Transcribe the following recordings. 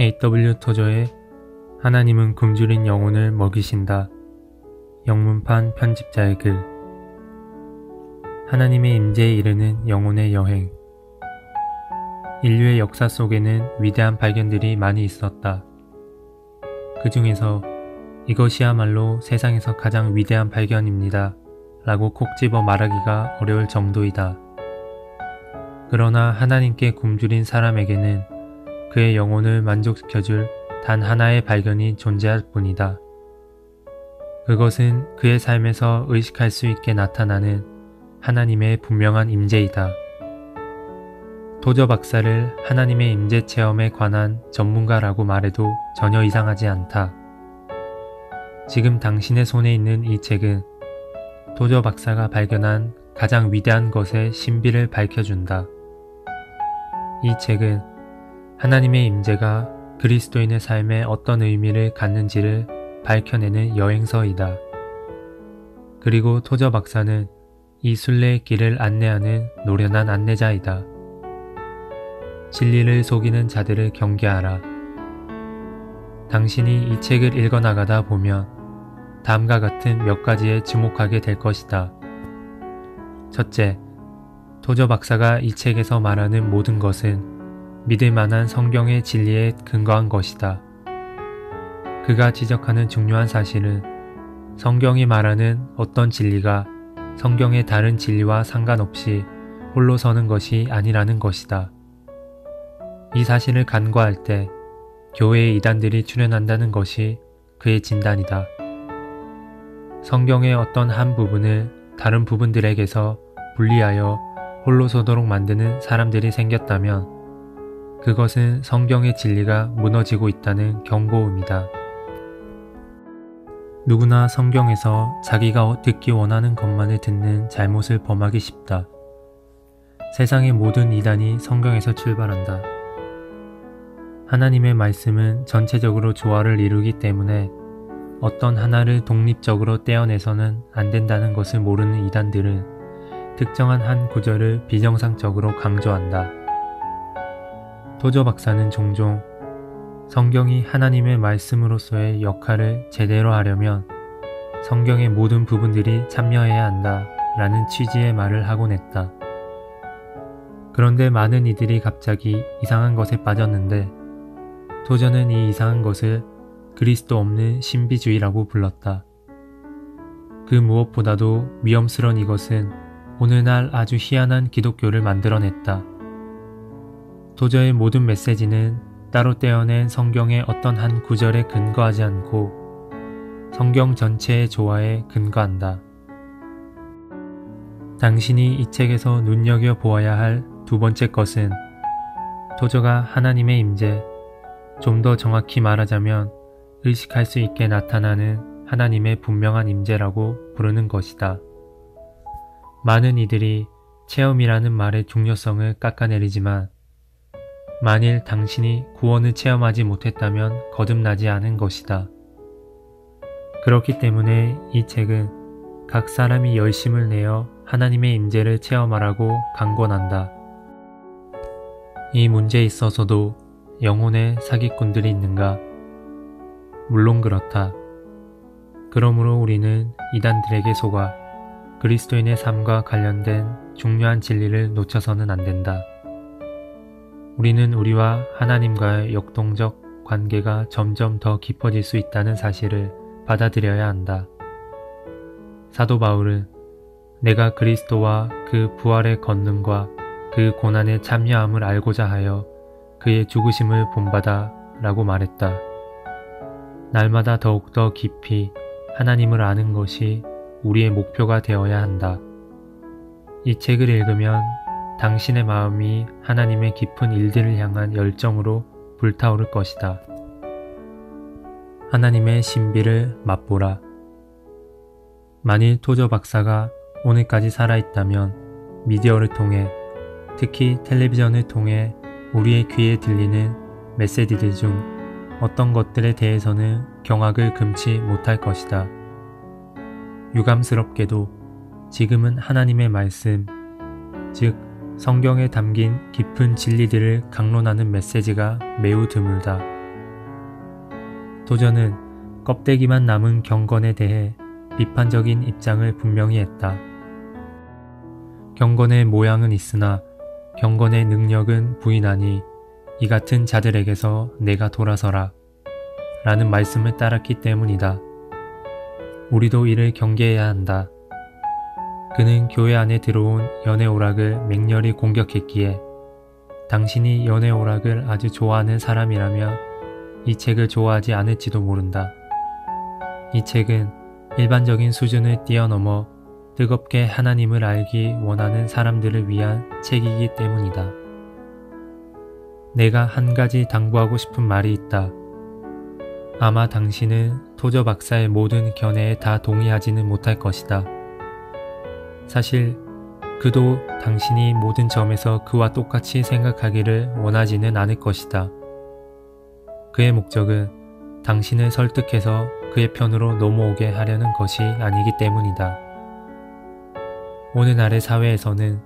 A.W. 토저의 하나님은 굶주린 영혼을 먹이신다. 영문판 편집자의 글. 하나님의 임재에 이르는 영혼의 여행. 인류의 역사 속에는 위대한 발견들이 많이 있었다. 그 중에서 이것이야말로 세상에서 가장 위대한 발견입니다 라고 콕 집어 말하기가 어려울 정도이다. 그러나 하나님께 굶주린 사람에게는 그의 영혼을 만족시켜줄 단 하나의 발견이 존재할 뿐이다. 그것은 그의 삶에서 의식할 수 있게 나타나는 하나님의 분명한 임재이다. 토저 박사를 하나님의 임재 체험에 관한 전문가라고 말해도 전혀 이상하지 않다. 지금 당신의 손에 있는 이 책은 토저 박사가 발견한 가장 위대한 것의 신비를 밝혀준다. 이 책은 하나님의 임재가 그리스도인의 삶에 어떤 의미를 갖는지를 밝혀내는 여행서이다. 그리고 토저 박사는 이 순례의 길을 안내하는 노련한 안내자이다. 진리를 속이는 자들을 경계하라. 당신이 이 책을 읽어나가다 보면 다음과 같은 몇 가지에 주목하게 될 것이다. 첫째, 토저 박사가 이 책에서 말하는 모든 것은 믿을 만한 성경의 진리에 근거한 것이다. 그가 지적하는 중요한 사실은 성경이 말하는 어떤 진리가 성경의 다른 진리와 상관없이 홀로 서는 것이 아니라는 것이다. 이 사실을 간과할 때 교회의 이단들이 출현한다는 것이 그의 진단이다. 성경의 어떤 한 부분을 다른 부분들에게서 분리하여 홀로 서도록 만드는 사람들이 생겼다면 그것은 성경의 진리가 무너지고 있다는 경고음이다. 누구나 성경에서 자기가 듣기 원하는 것만을 듣는 잘못을 범하기 쉽다. 세상의 모든 이단이 성경에서 출발한다. 하나님의 말씀은 전체적으로 조화를 이루기 때문에 어떤 하나를 독립적으로 떼어내서는 안 된다는 것을 모르는 이단들은 특정한 한 구절을 비정상적으로 강조한다. 토저 박사는 종종 성경이 하나님의 말씀으로서의 역할을 제대로 하려면 성경의 모든 부분들이 참여해야 한다 라는 취지의 말을 하곤 했다. 그런데 많은 이들이 갑자기 이상한 것에 빠졌는데 토저는 이 이상한 것을 그리스도 없는 신비주의라고 불렀다. 그 무엇보다도 위험스러운 이것은 오늘날 아주 희한한 기독교를 만들어냈다. 토저의 모든 메시지는 따로 떼어낸 성경의 어떤 한 구절에 근거하지 않고 성경 전체의 조화에 근거한다. 당신이 이 책에서 눈여겨보아야 할 두 번째 것은 토저가 하나님의 임재, 좀 더 정확히 말하자면 의식할 수 있게 나타나는 하나님의 분명한 임재라고 부르는 것이다. 많은 이들이 체험이라는 말의 중요성을 깎아내리지만 만일 당신이 구원을 체험하지 못했다면 거듭나지 않은 것이다. 그렇기 때문에 이 책은 각 사람이 열심을 내어 하나님의 임재를 체험하라고 강권한다. 이 문제에 있어서도 영혼의 사기꾼들이 있는가? 물론 그렇다. 그러므로 우리는 이단들에게 속아 그리스도인의 삶과 관련된 중요한 진리를 놓쳐서는 안 된다. 우리는 우리와 하나님과의 역동적 관계가 점점 더 깊어질 수 있다는 사실을 받아들여야 한다. 사도 바울은 내가 그리스도와 그 부활의 권능과 그 고난에 참여함을 알고자 하여 그의 죽으심을 본받아 라고 말했다. 날마다 더욱더 깊이 하나님을 아는 것이 우리의 목표가 되어야 한다. 이 책을 읽으면 당신의 마음이 하나님의 깊은 일들을 향한 열정으로 불타오를 것이다. 하나님의 신비를 맛보라. 만일 토저 박사가 오늘까지 살아있다면 미디어를 통해, 특히 텔레비전을 통해 우리의 귀에 들리는 메시지들 중 어떤 것들에 대해서는 경악을 금치 못할 것이다. 유감스럽게도 지금은 하나님의 말씀, 즉 성경에 담긴 깊은 진리들을 강론하는 메시지가 매우 드물다. 도저는 껍데기만 남은 경건에 대해 비판적인 입장을 분명히 했다. 경건의 모양은 있으나 경건의 능력은 부인하니 이 같은 자들에게서 내가 돌아서라 라는 말씀을 따랐기 때문이다. 우리도 이를 경계해야 한다. 그는 교회 안에 들어온 연애 오락을 맹렬히 공격했기에 당신이 연애 오락을 아주 좋아하는 사람이라면 이 책을 좋아하지 않을지도 모른다. 이 책은 일반적인 수준을 뛰어넘어 뜨겁게 하나님을 알기 원하는 사람들을 위한 책이기 때문이다. 내가 한 가지 당부하고 싶은 말이 있다. 아마 당신은 토저 박사의 모든 견해에 다 동의하지는 못할 것이다. 사실 그도 당신이 모든 점에서 그와 똑같이 생각하기를 원하지는 않을 것이다. 그의 목적은 당신을 설득해서 그의 편으로 넘어오게 하려는 것이 아니기 때문이다. 오늘날의 사회에서는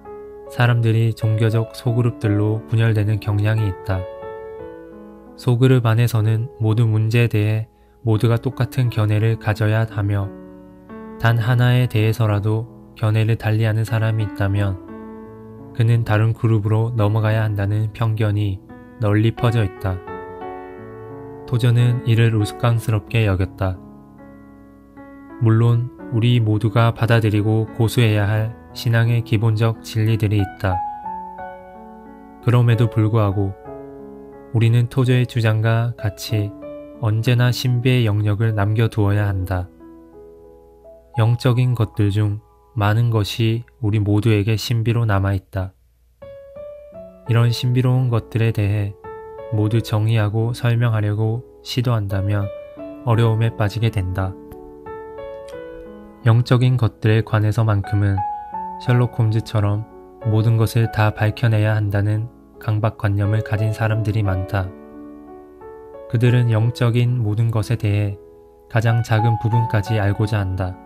사람들이 종교적 소그룹들로 분열되는 경향이 있다. 소그룹 안에서는 모든 문제에 대해 모두가 똑같은 견해를 가져야 하며 단 하나에 대해서라도 견해를 달리하는 사람이 있다면 그는 다른 그룹으로 넘어가야 한다는 편견이 널리 퍼져 있다. 토저는 이를 우스꽝스럽게 여겼다. 물론 우리 모두가 받아들이고 고수해야 할 신앙의 기본적 진리들이 있다. 그럼에도 불구하고 우리는 토저의 주장과 같이 언제나 신비의 영역을 남겨두어야 한다. 영적인 것들 중 많은 것이 우리 모두에게 신비로 남아있다. 이런 신비로운 것들에 대해 모두 정의하고 설명하려고 시도한다면 어려움에 빠지게 된다. 영적인 것들에 관해서만큼은 셜록 홈즈처럼 모든 것을 다 밝혀내야 한다는 강박관념을 가진 사람들이 많다. 그들은 영적인 모든 것에 대해 가장 작은 부분까지 알고자 한다.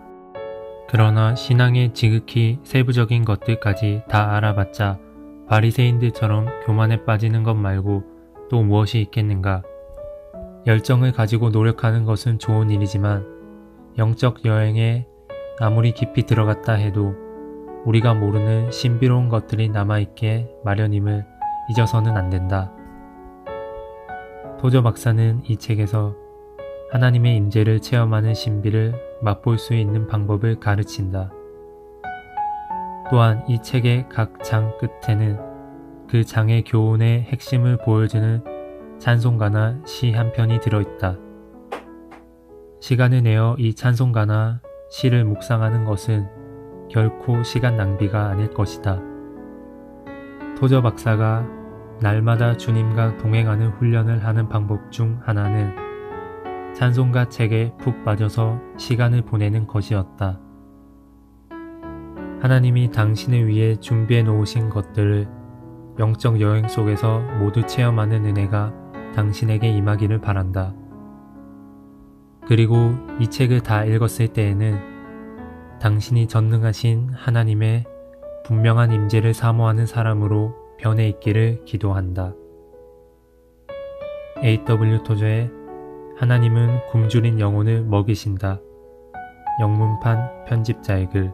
그러나 신앙의 지극히 세부적인 것들까지 다 알아봤자 바리새인들처럼 교만에 빠지는 것 말고 또 무엇이 있겠는가? 열정을 가지고 노력하는 것은 좋은 일이지만 영적 여행에 아무리 깊이 들어갔다 해도 우리가 모르는 신비로운 것들이 남아있게 마련임을 잊어서는 안 된다. 토저 박사는 이 책에서 하나님의 임재를 체험하는 신비를 맛볼 수 있는 방법을 가르친다. 또한 이 책의 각 장 끝에는 그 장의 교훈의 핵심을 보여주는 찬송가나 시 한 편이 들어있다. 시간을 내어 이 찬송가나 시를 묵상하는 것은 결코 시간 낭비가 아닐 것이다. 토저 박사가 날마다 주님과 동행하는 훈련을 하는 방법 중 하나는 찬송가 책에 푹 빠져서 시간을 보내는 것이었다. 하나님이 당신을 위해 준비해 놓으신 것들을 영적 여행 속에서 모두 체험하는 은혜가 당신에게 임하기를 바란다. 그리고 이 책을 다 읽었을 때에는 당신이 전능하신 하나님의 분명한 임재를 사모하는 사람으로 변해 있기를 기도한다. A.W. 토저의 하나님은 굶주린 영혼을 먹이신다. 영문판 편집자의 글.